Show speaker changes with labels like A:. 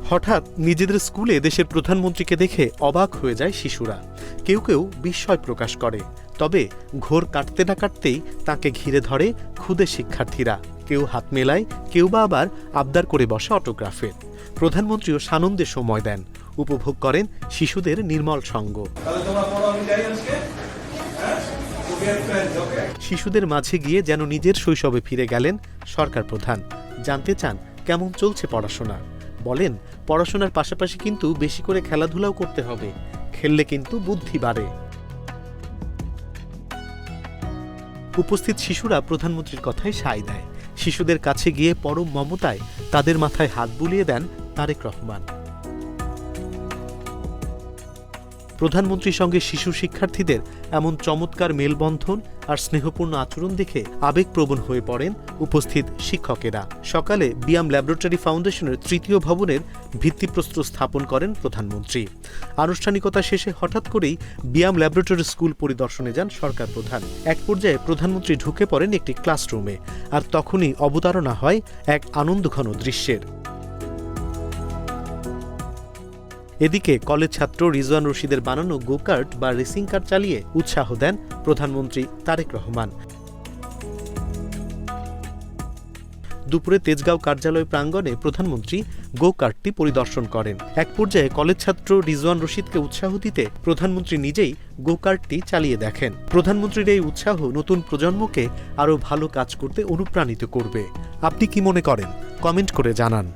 A: হঠাৎ নিজেদের স্কুলে দেশের প্রধানমন্ত্রীকে দেখে অবাক হয়ে যায় শিশুরা। কেউ কেউ বিস্ময় প্রকাশ করে, তবে ঘোর কাটতে না কাটতেই তাকে ঘিরে ধরে ক্ষুদে শিক্ষার্থীরা। কেউ হাত মেলায়, কেউ বা আবার আবদার করে বসে অটোগ্রাফের। প্রধানমন্ত্রীও সানন্দে সময় দেন, উপভোগ করেন শিশুদের নির্মল সঙ্গ। শিশুদের মাঝে গিয়ে যেন নিজের শৈশবে ফিরে গেলেন সরকার প্রধান। জানতে চান কেমন চলছে পড়াশোনা। বলেন, পড়াশোনার পাশাপাশি কিন্তু বেশি করে খেলাধুলাও করতে হবে, খেললে কিন্তু বুদ্ধি বাড়ে। উপস্থিত শিশুরা প্রধানমন্ত্রীর কথায় সায় দেয়। শিশুদের কাছে গিয়ে পরম মমতায় তাদের মাথায় হাত বুলিয়ে দেন তারেক রহমান। প্রধানমন্ত্রীর সঙ্গে শিশু শিক্ষার্থীদের এমন চমৎকার মেলবন্ধন আর স্নেহপূর্ণ আচরণ দেখে আবেগপ্রবণ হয়ে পড়েন উপস্থিত শিক্ষকেরা। সকালে বিয়াম ল্যাবরেটরি ফাউন্ডেশনের ৩য় ভবনের ভিত্তিপ্রস্তর স্থাপন করেন প্রধানমন্ত্রী। আনুষ্ঠানিকতা শেষে হঠাৎ করেই বিয়াম ল্যাবরেটরি স্কুল পরিদর্শনে যান সরকার প্রধান। এক পর্যায়ে প্রধানমন্ত্রী ঢুকে পড়েন একটি ক্লাসরুমে, আর তখনই অবতারণা হয় এক আনন্দঘন দৃশ্যের। এদিকে কলেজ ছাত্র রিজওয়ান রশিদের বানানো গোকার্ট বা রেসিং কার চালিয়ে উৎসাহ দেন প্রধানমন্ত্রী তারেক রহমান। দুপুরে তেজগাঁও কার্যালয় প্রাঙ্গণে প্রধানমন্ত্রী গোকার্টটি পরিদর্শন করেন। এক পর্যায়ে কলেজ ছাত্র রিজওয়ান রশিদকে উৎসাহ দিতে প্রধানমন্ত্রী নিজেই গোকার্টটি চালিয়ে দেখেন। প্রধানমন্ত্রীর এই উৎসাহ নতুন প্রজন্মকে আরও ভালো কাজ করতে অনুপ্রাণিত করবে। আপনি কি মনে করেন? কমেন্ট করে জানান।